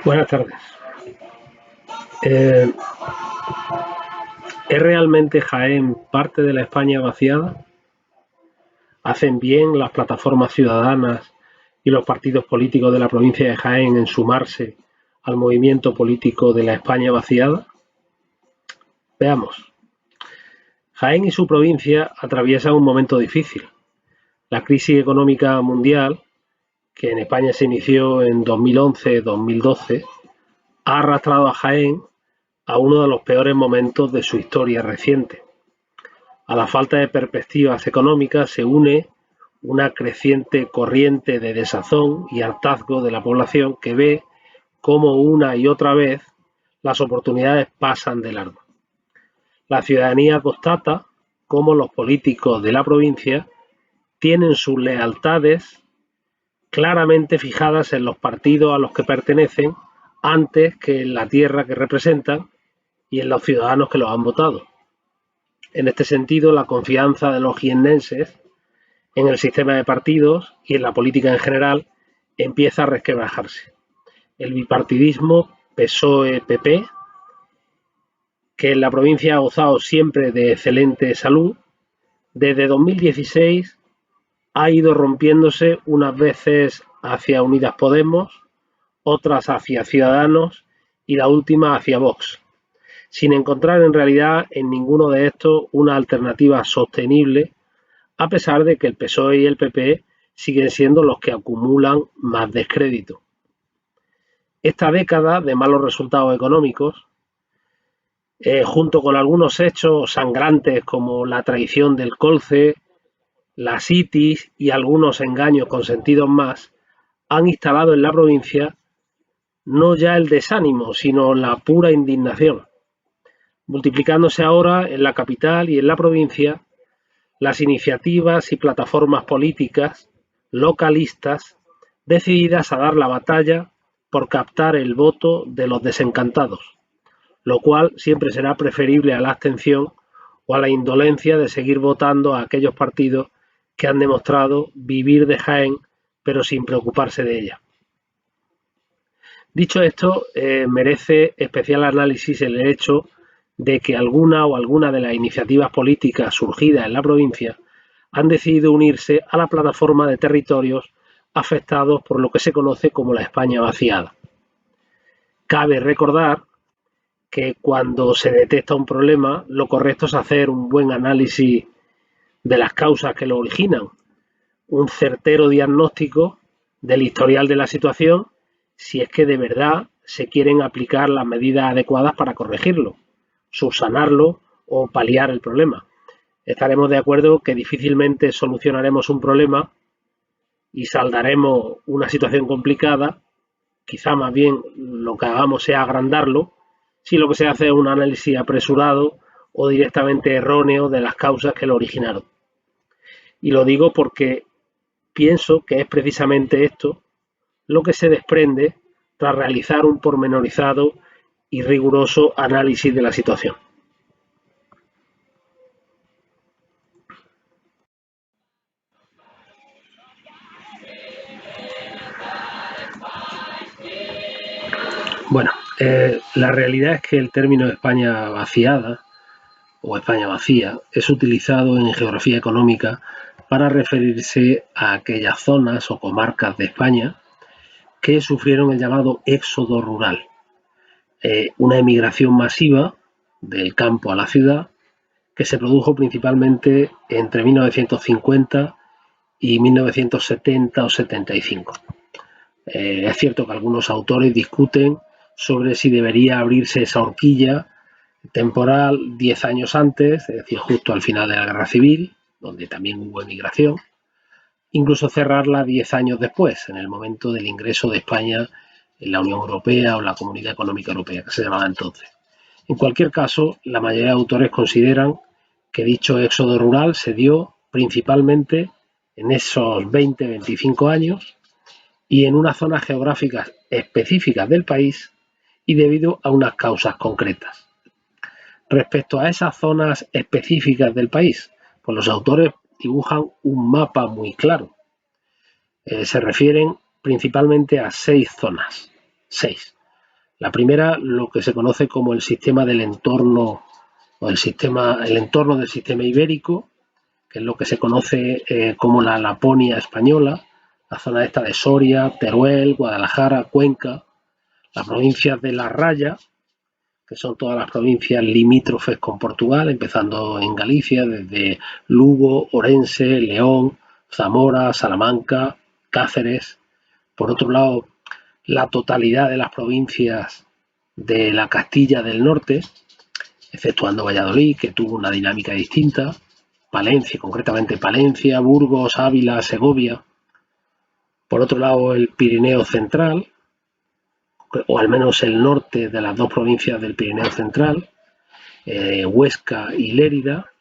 Buenas tardes. ¿Es realmente Jaén parte de la España vaciada? ¿Hacen bien las plataformas ciudadanas y los partidos políticos de la provincia de Jaén en sumarse al movimiento político de la España vaciada? Veamos. Jaén y su provincia atraviesan un momento difícil. La crisis económica mundial, que en España se inició en 2011-2012, ha arrastrado a Jaén a uno de los peores momentos de su historia reciente. A la falta de perspectivas económicas se une una creciente corriente de desazón y hartazgo de la población que ve cómo una y otra vez las oportunidades pasan de largo. La ciudadanía constata cómo los políticos de la provincia tienen sus lealtades claramente fijadas en los partidos a los que pertenecen antes que en la tierra que representan y en los ciudadanos que los han votado. En este sentido, la confianza de los jiennenses en el sistema de partidos y en la política en general empieza a resquebrajarse. El bipartidismo PSOE-PP, que en la provincia ha gozado siempre de excelente salud, desde 2016 ha ido rompiéndose unas veces hacia Unidas Podemos, otras hacia Ciudadanos y la última hacia Vox, sin encontrar en realidad en ninguno de estos una alternativa sostenible, a pesar de que el PSOE y el PP siguen siendo los que acumulan más descrédito. Esta década de malos resultados económicos, junto con algunos hechos sangrantes como la traición del colce, las ITIS y algunos engaños consentidos más, han instalado en la provincia no ya el desánimo, sino la pura indignación, multiplicándose ahora en la capital y en la provincia las iniciativas y plataformas políticas localistas decididas a dar la batalla por captar el voto de los desencantados, lo cual siempre será preferible a la abstención o a la indolencia de seguir votando a aquellos partidos que han demostrado vivir de Jaén pero sin preocuparse de ella. Dicho esto, merece especial análisis el hecho de que alguna de las iniciativas políticas surgidas en la provincia han decidido unirse a la plataforma de territorios afectados por lo que se conoce como la España vaciada. Cabe recordar que cuando se detecta un problema, lo correcto es hacer un buen análisis de las causas que lo originan, un certero diagnóstico del historial de la situación, si es que de verdad se quieren aplicar las medidas adecuadas para corregirlo, subsanarlo o paliar el problema. Estaremos de acuerdo que difícilmente solucionaremos un problema y saldaremos una situación complicada, quizá más bien lo que hagamos sea agrandarlo, si lo que se hace es un análisis apresurado o directamente erróneo de las causas que lo originaron. Y lo digo porque pienso que es precisamente esto lo que se desprende tras realizar un pormenorizado y riguroso análisis de la situación. Bueno, la realidad es que el término España vaciada o España vacía es utilizado en geografía económica para referirse a aquellas zonas o comarcas de España que sufrieron el llamado éxodo rural, una emigración masiva del campo a la ciudad que se produjo principalmente entre 1950 y 1970 o 75. Es cierto que algunos autores discuten sobre si debería abrirse esa horquilla temporal 10 años antes, es decir, justo al final de la Guerra Civil, donde también hubo emigración, incluso cerrarla 10 años después, en el momento del ingreso de España en la Unión Europea o la Comunidad Económica Europea, que se llamaba entonces. En cualquier caso, la mayoría de autores consideran que dicho éxodo rural se dio principalmente en esos 20-25 años y en unas zonas geográficas específicas del país y debido a unas causas concretas. Respecto a esas zonas específicas del país, pues los autores dibujan un mapa muy claro. Se refieren principalmente a 6 zonas. 6. La primera, lo que se conoce como el sistema del entorno o el entorno del sistema ibérico, que es lo que se conoce como la Laponia española, la zona esta de Soria, Teruel, Guadalajara, Cuenca, las provincias de La Raya, que son todas las provincias limítrofes con Portugal, empezando en Galicia, desde Lugo, Orense, León, Zamora, Salamanca, Cáceres. Por otro lado, la totalidad de las provincias de la Castilla del Norte, exceptuando Valladolid, que tuvo una dinámica distinta, Palencia, concretamente Palencia, Burgos, Ávila, Segovia. Por otro lado, el Pirineo Central, o al menos el norte de las dos provincias del Pirineo Central, Huesca y Lérida.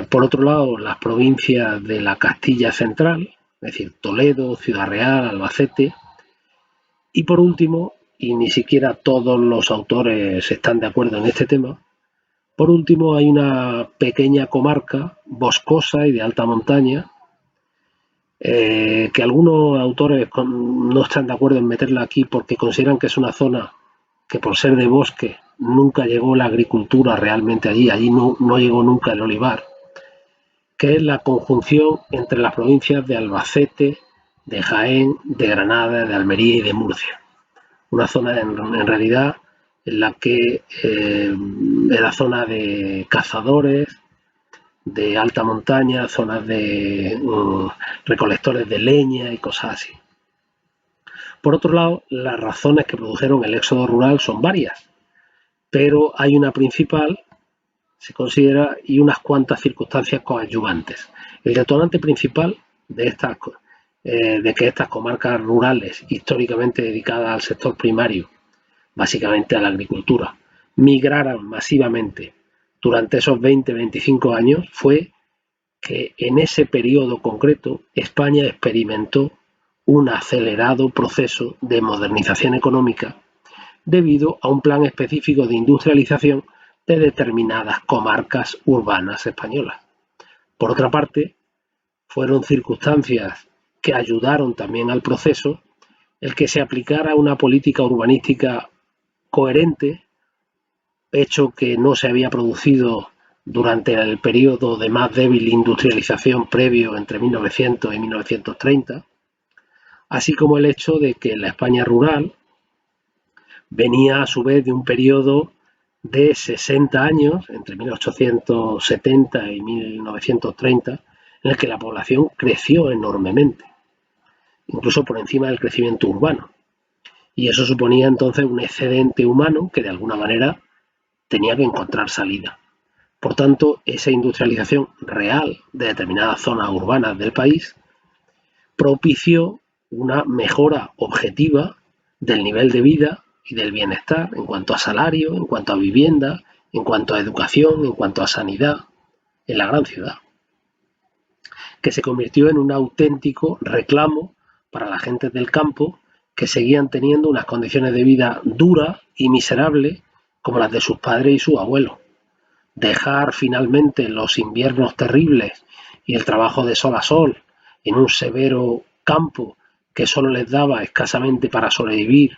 Por otro lado, las provincias de la Castilla Central, es decir, Toledo, Ciudad Real, Albacete. Y por último, y ni siquiera todos los autores están de acuerdo en este tema, por último hay una pequeña comarca boscosa y de alta montaña, que algunos autores no están de acuerdo en meterla aquí porque consideran que es una zona que por ser de bosque nunca llegó la agricultura realmente allí no llegó nunca el olivar, que es la conjunción entre las provincias de Albacete, de Jaén, de Granada, de Almería y de Murcia. Una zona en realidad en la que era zona de cazadores, de alta montaña, zonas de recolectores de leña y cosas así. Por otro lado, las razones que produjeron el éxodo rural son varias, pero hay una principal, se considera, y unas cuantas circunstancias coadyuvantes. El detonante principal de que estas comarcas rurales, históricamente dedicadas al sector primario, básicamente a la agricultura, migraran masivamente durante esos 20-25 años fue que en ese periodo concreto España experimentó un acelerado proceso de modernización económica debido a un plan específico de industrialización de determinadas comarcas urbanas españolas. Por otra parte, fueron circunstancias que ayudaron también al proceso el que se aplicara una política urbanística coherente, hecho que no se había producido durante el periodo de más débil industrialización previo entre 1900 y 1930, así como el hecho de que la España rural venía a su vez de un periodo de 60 años, entre 1870 y 1930, en el que la población creció enormemente, incluso por encima del crecimiento urbano. Y eso suponía entonces un excedente humano que de alguna manera tenía que encontrar salida. Por tanto, esa industrialización real de determinadas zonas urbanas del país propició una mejora objetiva del nivel de vida y del bienestar en cuanto a salario, en cuanto a vivienda, en cuanto a educación, en cuanto a sanidad en la gran ciudad, que se convirtió en un auténtico reclamo para la gente del campo que seguían teniendo unas condiciones de vida duras y miserables como las de sus padres y sus abuelos. Dejar finalmente los inviernos terribles y el trabajo de sol a sol en un severo campo que solo les daba escasamente para sobrevivir,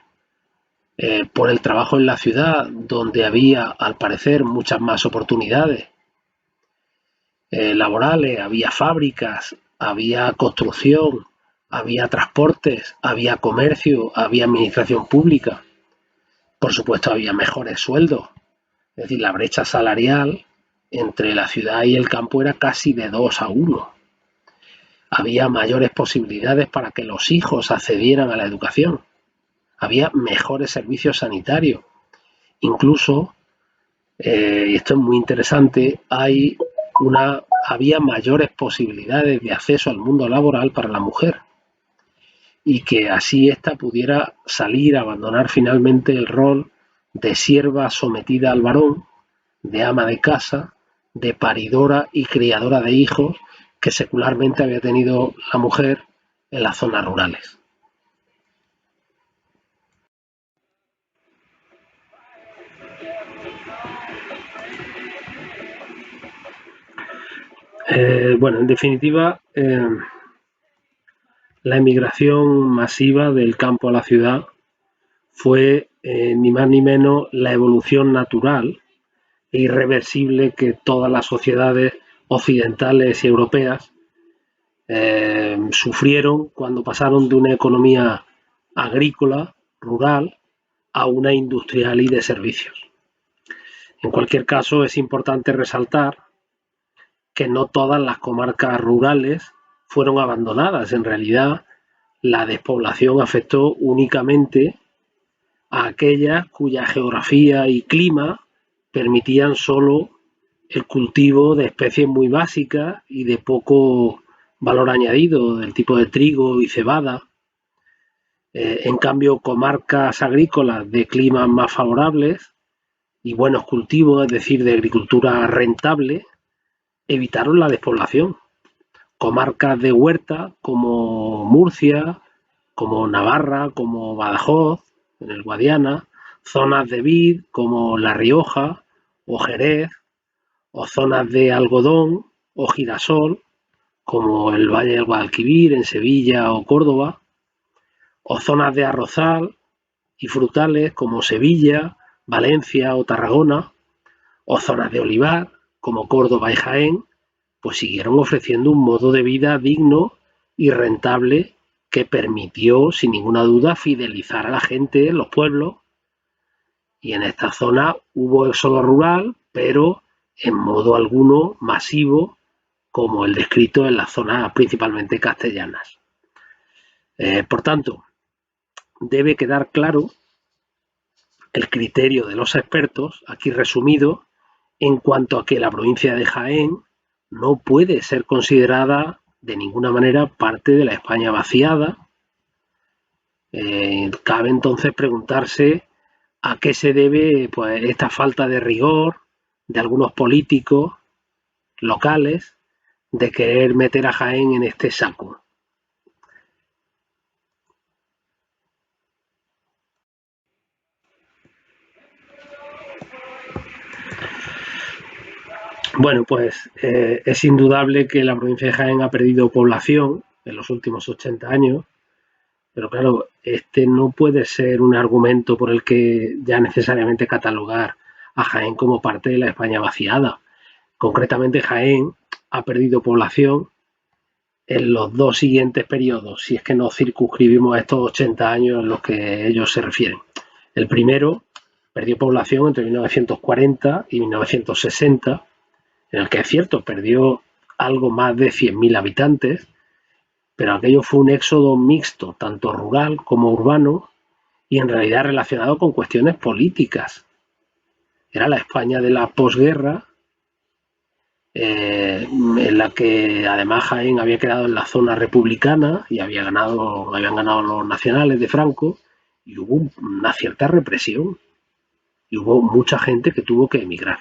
por el trabajo en la ciudad, donde había, al parecer, muchas más oportunidades laborales, había fábricas, había construcción, había transportes, había comercio, había administración pública. Por supuesto, había mejores sueldos. Es decir, la brecha salarial entre la ciudad y el campo era casi de 2-1. Había mayores posibilidades para que los hijos accedieran a la educación. Había mejores servicios sanitarios. Incluso, y esto es muy interesante, había mayores posibilidades de acceso al mundo laboral para la mujer, y que así ésta pudiera salir a abandonar finalmente el rol de sierva sometida al varón, de ama de casa, de paridora y criadora de hijos que secularmente había tenido la mujer en las zonas rurales. Bueno, en definitiva, La emigración masiva del campo a la ciudad fue ni más ni menos la evolución natural e irreversible que todas las sociedades occidentales y europeas sufrieron cuando pasaron de una economía agrícola, rural, a una industrial y de servicios. En cualquier caso, es importante resaltar que no todas las comarcas rurales fueron abandonadas. En realidad, la despoblación afectó únicamente a aquellas cuya geografía y clima permitían solo el cultivo de especies muy básicas y de poco valor añadido, del tipo de trigo y cebada. En cambio, comarcas agrícolas de climas más favorables y buenos cultivos, es decir, de agricultura rentable, evitaron la despoblación. Comarcas de huerta como Murcia, como Navarra, como Badajoz, en el Guadiana, zonas de vid como La Rioja o Jerez, o zonas de algodón o girasol como el Valle del Guadalquivir en Sevilla o Córdoba, o zonas de arrozal y frutales como Sevilla, Valencia o Tarragona, o zonas de olivar como Córdoba y Jaén, pues siguieron ofreciendo un modo de vida digno y rentable que permitió, sin ninguna duda, fidelizar a la gente en los pueblos. Y en esta zona hubo éxodo rural, pero en modo alguno masivo, como el descrito en las zonas principalmente castellanas. Por tanto, debe quedar claro el criterio de los expertos, aquí resumido, en cuanto a que la provincia de Jaén no puede ser considerada de ninguna manera parte de la España vaciada. Cabe entonces preguntarse a qué se debe pues, esta falta de rigor de algunos políticos locales de querer meter a Jaén en este saco. Bueno, pues es indudable que la provincia de Jaén ha perdido población en los últimos 80 años, pero claro, este no puede ser un argumento por el que ya necesariamente catalogar a Jaén como parte de la España vaciada. Concretamente, Jaén ha perdido población en los dos siguientes periodos, si es que nos circunscribimos a estos 80 años en los que ellos se refieren. El primero perdió población entre 1940 y 1960, en el que es cierto, perdió algo más de 100.000 habitantes, pero aquello fue un éxodo mixto, tanto rural como urbano, y en realidad relacionado con cuestiones políticas. Era la España de la posguerra, en la que además Jaén había quedado en la zona republicana y habían ganado los nacionales de Franco, y hubo una cierta represión, y hubo mucha gente que tuvo que emigrar,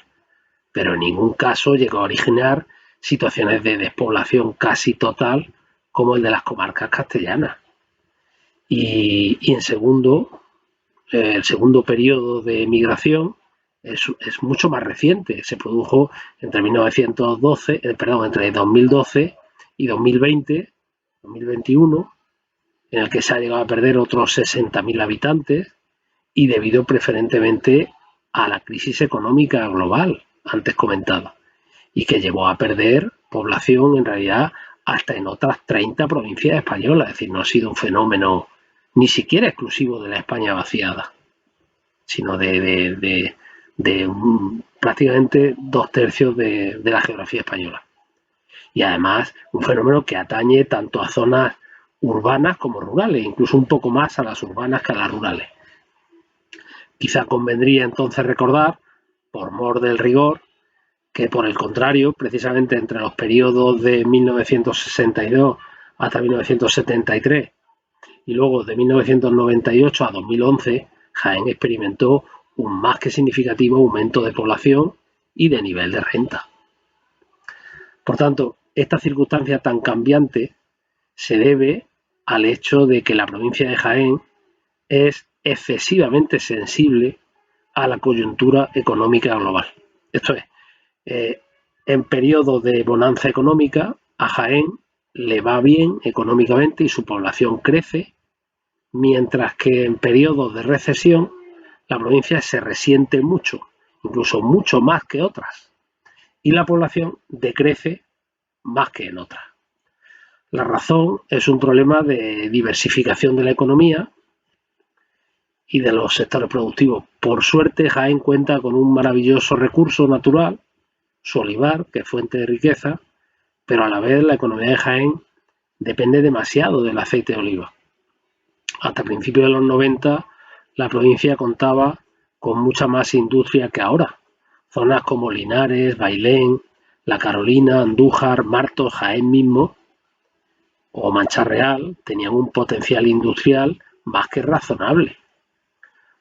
pero en ningún caso llegó a originar situaciones de despoblación casi total como el de las comarcas castellanas. Y en segundo, el segundo periodo de migración es mucho más reciente. Se produjo entre 1912, entre 2012 y 2020, 2021, en el que se ha llegado a perder otros 60.000 habitantes y debido preferentemente a la crisis económica global antes comentada y que llevó a perder población en realidad hasta en otras 30 provincias españolas. Es decir, no ha sido un fenómeno ni siquiera exclusivo de la España vaciada, sino de prácticamente 2/3 de la geografía española. Y además un fenómeno que atañe tanto a zonas urbanas como rurales, incluso un poco más a las urbanas que a las rurales. Quizá convendría entonces recordar, por mor del rigor, que por el contrario, precisamente entre los periodos de 1962 hasta 1973 y luego de 1998 a 2011, Jaén experimentó un más que significativo aumento de población y de nivel de renta. Por tanto, esta circunstancia tan cambiante se debe al hecho de que la provincia de Jaén es excesivamente sensible a la coyuntura económica global. Esto es, en periodos de bonanza económica, a Jaén le va bien económicamente y su población crece, mientras que en periodos de recesión la provincia se resiente mucho, incluso mucho más que otras, y la población decrece más que en otras. La razón es un problema de diversificación de la economía y de los sectores productivos. Por suerte, Jaén cuenta con un maravilloso recurso natural, su olivar, que es fuente de riqueza, pero a la vez la economía de Jaén depende demasiado del aceite de oliva. Hasta principios de los 90, la provincia contaba con mucha más industria que ahora. Zonas como Linares, Bailén, La Carolina, Andújar, Martos, Jaén mismo o Mancha Real tenían un potencial industrial más que razonable.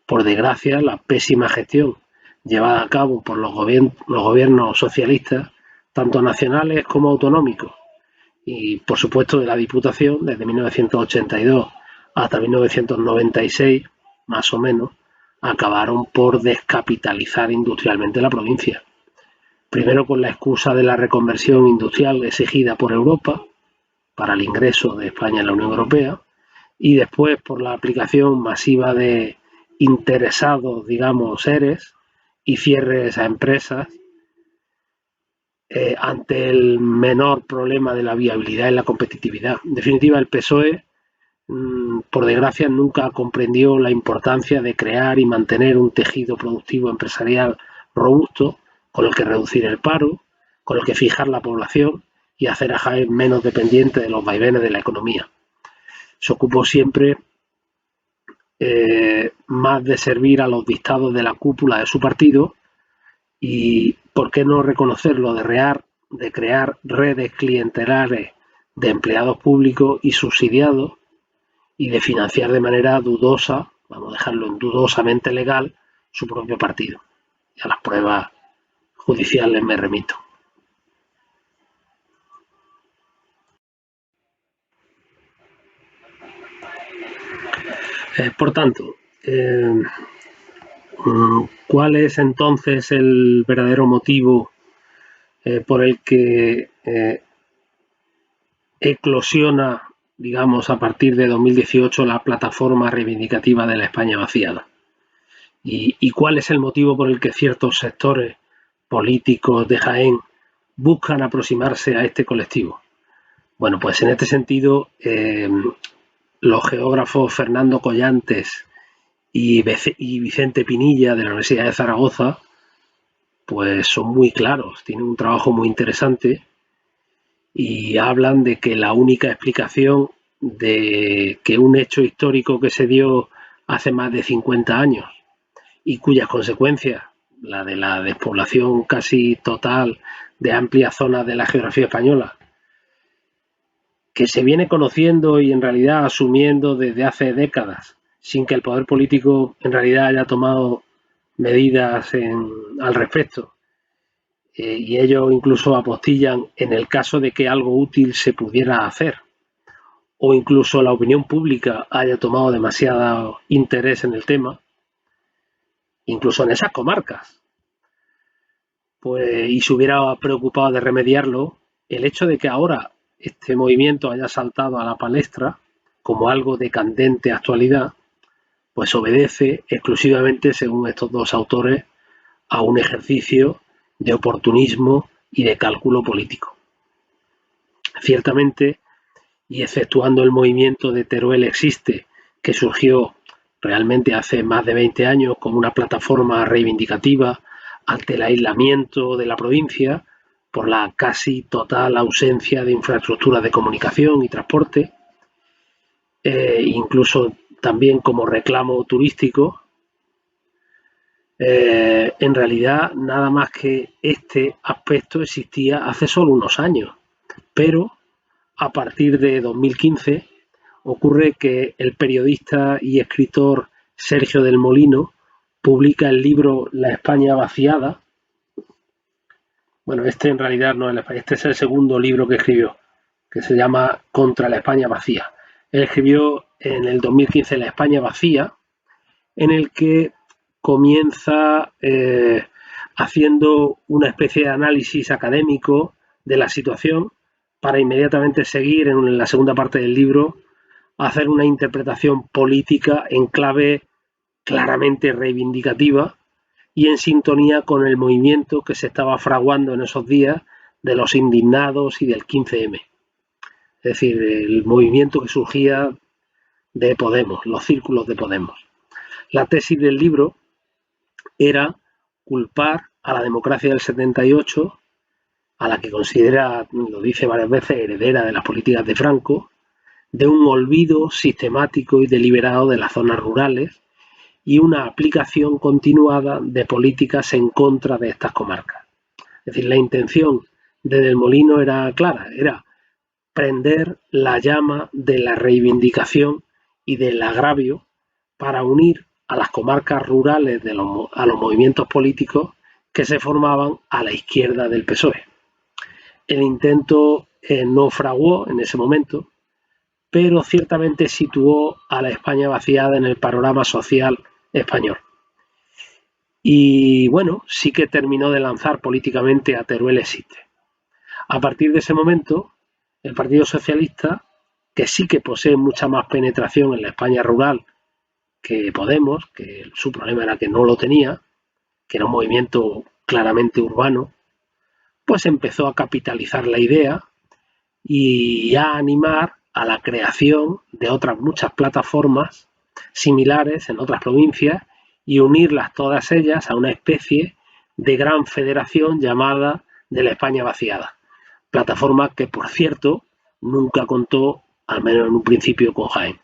Por desgracia, la pésima gestión llevada a cabo por los gobiernos socialistas, tanto nacionales como autonómicos, y por supuesto de la Diputación desde 1982 hasta 1996, más o menos, acabaron por descapitalizar industrialmente la provincia. Primero con la excusa de la reconversión industrial exigida por Europa para el ingreso de España en la Unión Europea, y después por la aplicación masiva de interesados, digamos, ERES y cierres a empresas ante el menor problema de la viabilidad y la competitividad. En definitiva, el PSOE, por desgracia, nunca comprendió la importancia de crear y mantener un tejido productivo empresarial robusto con el que reducir el paro, con el que fijar la población y hacer a Jaén menos dependiente de los vaivenes de la economía. Se ocupó siempre más de servir a los dictados de la cúpula de su partido y, ¿por qué no reconocerlo?, de crear redes clientelares de empleados públicos y subsidiados y de financiar de manera dudosa, vamos a dejarlo en dudosamente legal, su propio partido. Y a las pruebas judiciales me remito. Por tanto, ¿cuál es entonces el verdadero motivo por el que eclosiona, digamos, a partir de 2018 la plataforma reivindicativa de la España vaciada? ¿Y cuál es el motivo por el que ciertos sectores políticos de Jaén buscan aproximarse a este colectivo? Bueno, pues en este sentido, los geógrafos Fernando Collantes y Vicente Pinilla de la Universidad de Zaragoza pues son muy claros, tienen un trabajo muy interesante y hablan de que la única explicación de que un hecho histórico que se dio hace más de 50 años y cuyas consecuencias, la de la despoblación casi total de amplias zonas de la geografía española, que se viene conociendo y en realidad asumiendo desde hace décadas, sin que el poder político en realidad haya tomado medidas al respecto. Y ellos incluso apostillan en el caso de que algo útil se pudiera hacer, o incluso la opinión pública haya tomado demasiado interés en el tema, incluso en esas comarcas, pues, y se hubiera preocupado de remediarlo, el hecho de que ahora este movimiento haya saltado a la palestra como algo de candente actualidad, pues obedece exclusivamente, según estos dos autores, a un ejercicio de oportunismo y de cálculo político. Ciertamente, y exceptuando el movimiento de Teruel Existe, que surgió realmente hace más de 20 años como una plataforma reivindicativa ante el aislamiento de la provincia por la casi total ausencia de infraestructuras de comunicación y transporte, incluso también como reclamo turístico, en realidad nada más que este aspecto existía hace solo unos años, pero a partir de 2015 ocurre que el periodista y escritor Sergio del Molino publica el libro La España vaciada. Bueno, este en realidad no es este es el segundo libro que escribió, que se llama Contra la España vacía. Él escribió en el 2015 La España vacía, en el que comienza haciendo una especie de análisis académico de la situación, para inmediatamente seguir en la segunda parte del libro a hacer una interpretación política en clave claramente reivindicativa y en sintonía con el movimiento que se estaba fraguando en esos días de los indignados y del 15M. Es decir, el movimiento que surgía de Podemos, los círculos de Podemos. La tesis del libro era culpar a la democracia del 78, a la que considera, lo dice varias veces, heredera de las políticas de Franco, de un olvido sistemático y deliberado de las zonas rurales y una aplicación continuada de políticas en contra de estas comarcas. Es decir, la intención de Del Molino era clara, era prender la llama de la reivindicación y del agravio para unir a las comarcas rurales a los movimientos políticos que se formaban a la izquierda del PSOE. El intento no fraguó en ese momento, pero ciertamente situó a la España vaciada en el panorama social español. Y bueno, sí que terminó de lanzar políticamente a Teruel existe. A partir de ese momento, el Partido Socialista, que sí que posee mucha más penetración en la España rural que Podemos, que su problema era que no lo tenía, que era un movimiento claramente urbano, pues empezó a capitalizar la idea y a animar a la creación de otras muchas plataformas similares en otras provincias y unirlas todas ellas a una especie de gran federación llamada de la España vaciada. Plataforma que, por cierto, nunca contó, al menos en un principio, con Jaén.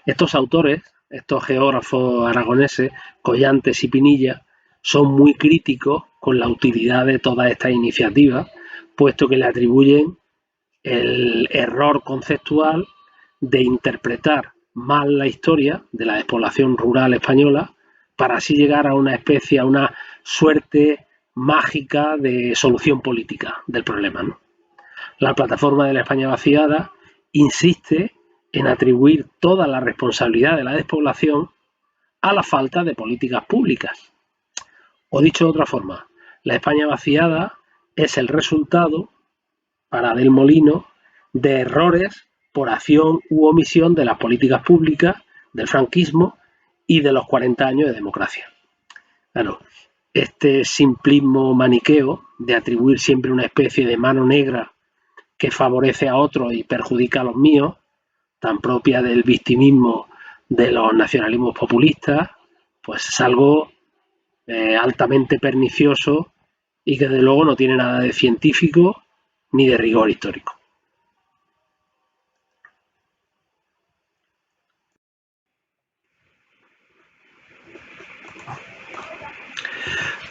Estos autores, estos geógrafos aragoneses, Collantes y Pinilla, son muy críticos con la utilidad de todas estas iniciativas, puesto que le atribuyen el error conceptual de interpretar mal la historia de la despoblación rural española para así llegar a una especie, a una suerte mágica de solución política del problema, ¿no? La plataforma de la España vaciada insiste en atribuir toda la responsabilidad de la despoblación a la falta de políticas públicas. O dicho de otra forma, la España vaciada es el resultado, para Del Molino, de errores por acción u omisión de las políticas públicas, del franquismo y de los 40 años de democracia. Claro, este simplismo maniqueo de atribuir siempre una especie de mano negra que favorece a otros y perjudica a los míos, tan propia del victimismo de los nacionalismos populistas, pues es algo altamente pernicioso y que desde luego no tiene nada de científico ni de rigor histórico.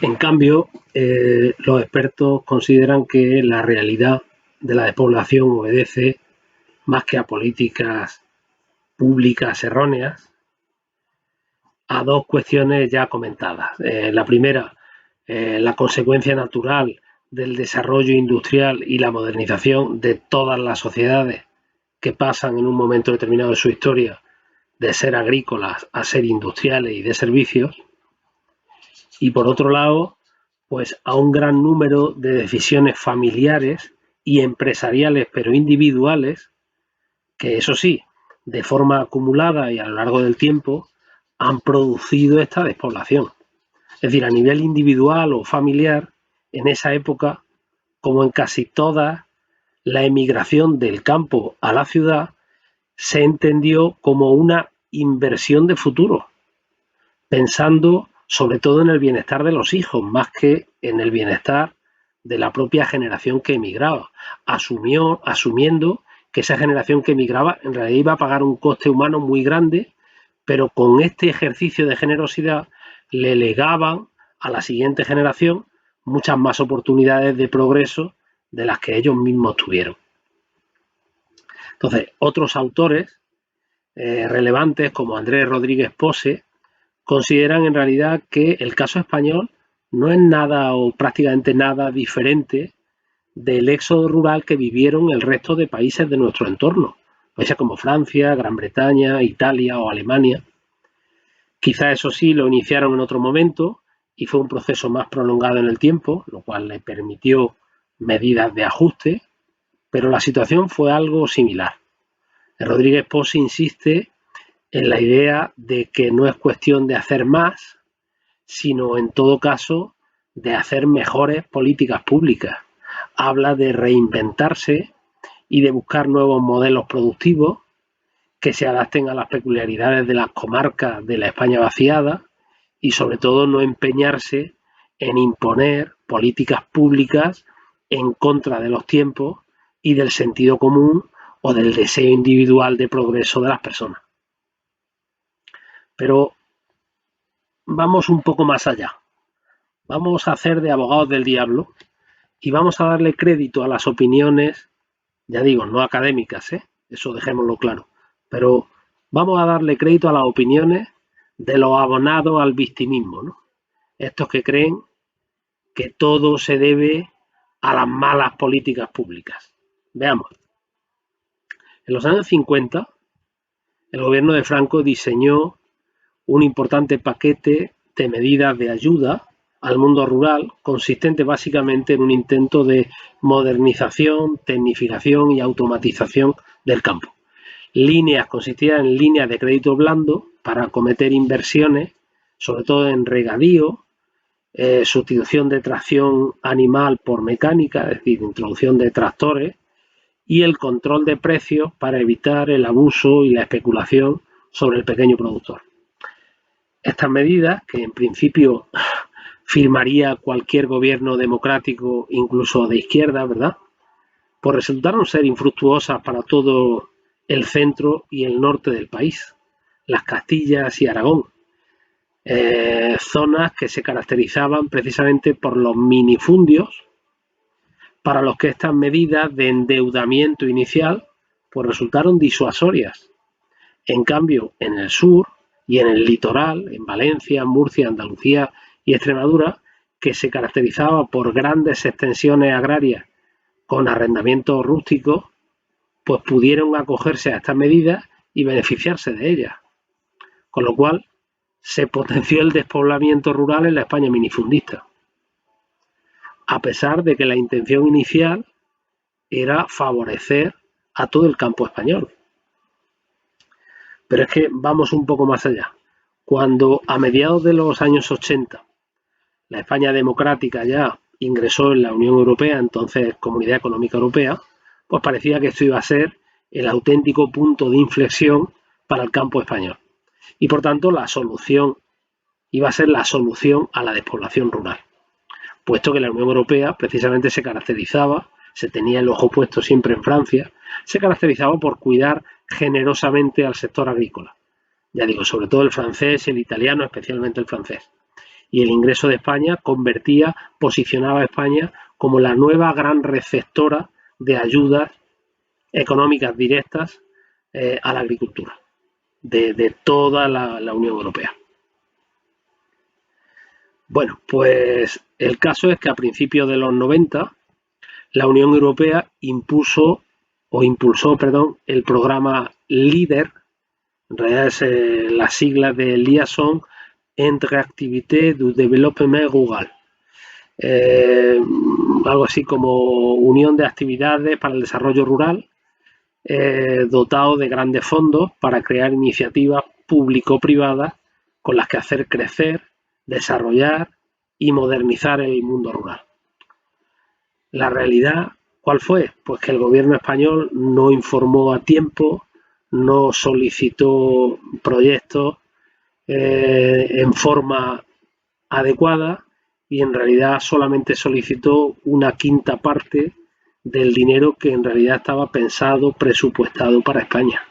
En cambio, los expertos consideran que la realidad de la despoblación obedece más que a políticas públicas erróneas, a dos cuestiones ya comentadas. La primera, la consecuencia natural del desarrollo industrial y la modernización de todas las sociedades que pasan en un momento determinado de su historia de ser agrícolas a ser industriales y de servicios. Y por otro lado, pues a un gran número de decisiones familiares y empresariales, pero individuales, que eso sí, de forma acumulada y a lo largo del tiempo, han producido esta despoblación. Es decir, a nivel individual o familiar, en esa época, como en casi todas, la emigración del campo a la ciudad se entendió como una inversión de futuro, pensando sobre todo en el bienestar de los hijos, más que en el bienestar de la propia generación que emigraba, asumiendo que esa generación que emigraba en realidad iba a pagar un coste humano muy grande, pero con este ejercicio de generosidad le legaban a la siguiente generación muchas más oportunidades de progreso de las que ellos mismos tuvieron. Entonces, otros autores relevantes como Andrés Rodríguez Pose consideran en realidad que el caso español no es nada o prácticamente nada diferente del éxodo rural que vivieron el resto de países de nuestro entorno, países como Francia, Gran Bretaña, Italia o Alemania. Quizá eso sí lo iniciaron en otro momento y fue un proceso más prolongado en el tiempo, lo cual le permitió medidas de ajuste, pero la situación fue algo similar. Rodríguez Pons insiste en la idea de que no es cuestión de hacer más, sino en todo caso de hacer mejores políticas públicas. Habla de reinventarse y de buscar nuevos modelos productivos que se adapten a las peculiaridades de las comarcas de la España vaciada y sobre todo no empeñarse en imponer políticas públicas en contra de los tiempos y del sentido común o del deseo individual de progreso de las personas. Pero vamos un poco más allá. Vamos a hacer de abogados del diablo y vamos a darle crédito a las opiniones, ya digo, no académicas, eso dejémoslo claro, pero vamos a darle crédito a las opiniones de los abonados al victimismo, ¿no? Estos que creen que todo se debe a las malas políticas públicas. Veamos. En los años 50, el gobierno de Franco diseñó un importante paquete de medidas de ayuda al mundo rural, consistente básicamente en un intento de modernización, tecnificación y automatización del campo. Consistían en líneas de crédito blando para acometer inversiones, sobre todo en regadío, sustitución de tracción animal por mecánica, es decir, introducción de tractores, y el control de precios para evitar el abuso y la especulación sobre el pequeño productor. Estas medidas, que en principio firmaría cualquier gobierno democrático, incluso de izquierda, ¿verdad?, pues resultaron ser infructuosas para todo el centro y el norte del país, las Castillas y Aragón, zonas que se caracterizaban precisamente por los minifundios, para los que estas medidas de endeudamiento inicial pues resultaron disuasorias. En cambio, en el sur y en el litoral, en Valencia, Murcia, Andalucía y Extremadura, que se caracterizaba por grandes extensiones agrarias con arrendamientos rústicos, pues pudieron acogerse a estas medidas y beneficiarse de ellas. Con lo cual, se potenció el despoblamiento rural en la España minifundista, a pesar de que la intención inicial era favorecer a todo el campo español. Pero es que vamos un poco más allá. Cuando a mediados de los años 80 la España democrática ya ingresó en la Unión Europea, entonces Comunidad Económica Europea, pues parecía que esto iba a ser el auténtico punto de inflexión para el campo español. Y por tanto la solución iba a ser la solución a la despoblación rural, puesto que la Unión Europea precisamente se tenía el ojo puesto siempre en Francia, se caracterizaba por cuidar generosamente al sector agrícola. Ya digo, sobre todo el francés y el italiano, especialmente el francés. Y el ingreso de España posicionaba a España como la nueva gran receptora de ayudas económicas directas a la agricultura de toda la Unión Europea. Bueno, pues el caso es que a principios de los 90 la Unión Europea impulsó el programa LEADER, en realidad es las siglas de Liaison entre Activités du Développement Rural, algo así como Unión de Actividades para el Desarrollo Rural, dotado de grandes fondos para crear iniciativas público-privadas con las que hacer crecer, desarrollar y modernizar el mundo rural. La realidad, ¿cuál fue? Pues que el gobierno español no informó a tiempo, no solicitó proyectos en forma adecuada y en realidad solamente solicitó una quinta parte del dinero que en realidad estaba presupuestado para España.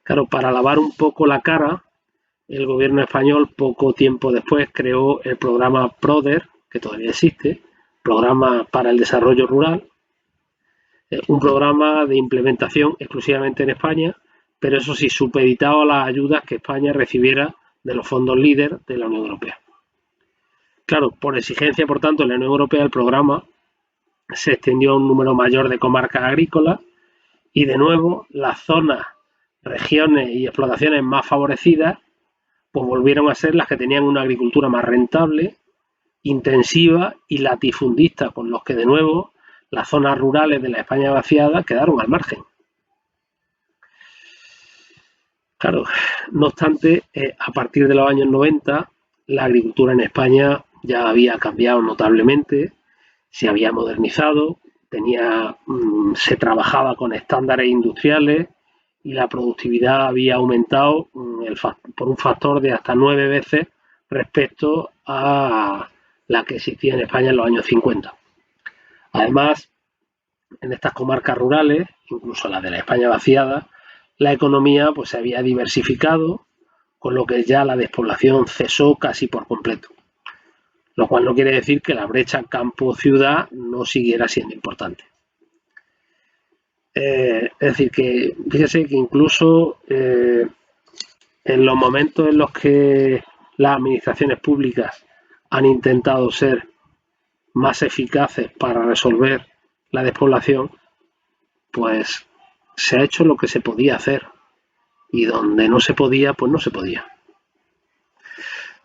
Claro, para lavar un poco la cara, el gobierno español poco tiempo después creó el programa PRODER, que todavía existe, Programa para el Desarrollo Rural, un programa de implementación exclusivamente en España, pero eso sí, supeditado a las ayudas que España recibiera de los fondos LEADER de la Unión Europea. Claro, por exigencia, por tanto, de la Unión Europea, el programa se extendió a un número mayor de comarcas agrícolas y, de nuevo, las zonas, regiones y explotaciones más favorecidas pues volvieron a ser las que tenían una agricultura más rentable, intensiva y latifundista, con los que, de nuevo, las zonas rurales de la España vaciada quedaron al margen. Claro, no obstante, a partir de los años 90, la agricultura en España ya había cambiado notablemente, se había modernizado, se trabajaba con estándares industriales y la productividad había aumentado por un factor de hasta 9 veces respecto a la que existía en España en los años 50. Además, en estas comarcas rurales, incluso las de la España vaciada, la economía pues se había diversificado, con lo que ya la despoblación cesó casi por completo. Lo cual no quiere decir que la brecha campo-ciudad no siguiera siendo importante. Es decir, que fíjese que incluso en los momentos en los que las administraciones públicas han intentado ser más eficaces para resolver la despoblación, pues se ha hecho lo que se podía hacer y donde no se podía, pues no se podía.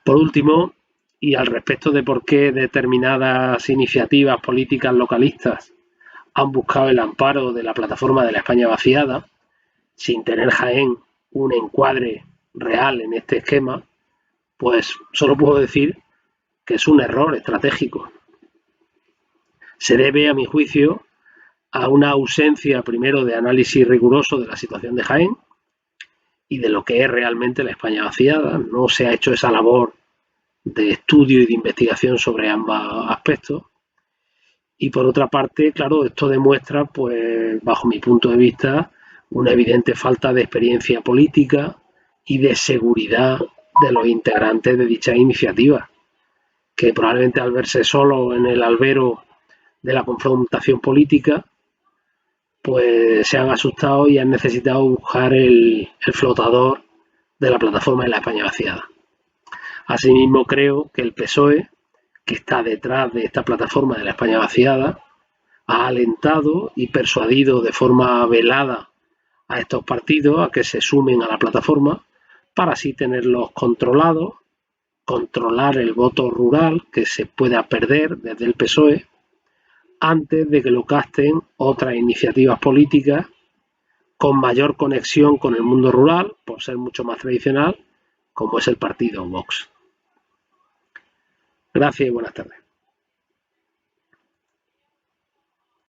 Por último, y al respecto de por qué determinadas iniciativas políticas localistas han buscado el amparo de la plataforma de la España vaciada, sin tener Jaén un encuadre real en este esquema, pues solo puedo decir que es un error estratégico. Se debe, a mi juicio, a una ausencia primero de análisis riguroso de la situación de Jaén y de lo que es realmente la España vaciada. No se ha hecho esa labor de estudio y de investigación sobre ambos aspectos. Y por otra parte, claro, esto demuestra, pues, bajo mi punto de vista, una evidente falta de experiencia política y de seguridad de los integrantes de dicha iniciativa, que probablemente al verse solos en el albero de la confrontación política, pues se han asustado y han necesitado buscar el flotador de la plataforma de la España vaciada. Asimismo, creo que el PSOE, que está detrás de esta plataforma de la España vaciada, ha alentado y persuadido de forma velada a estos partidos a que se sumen a la plataforma para así tenerlos controlados, controlar el voto rural que se pueda perder desde el PSOE antes de que lo capten otras iniciativas políticas con mayor conexión con el mundo rural, por ser mucho más tradicional, como es el partido Vox. Gracias y buenas tardes.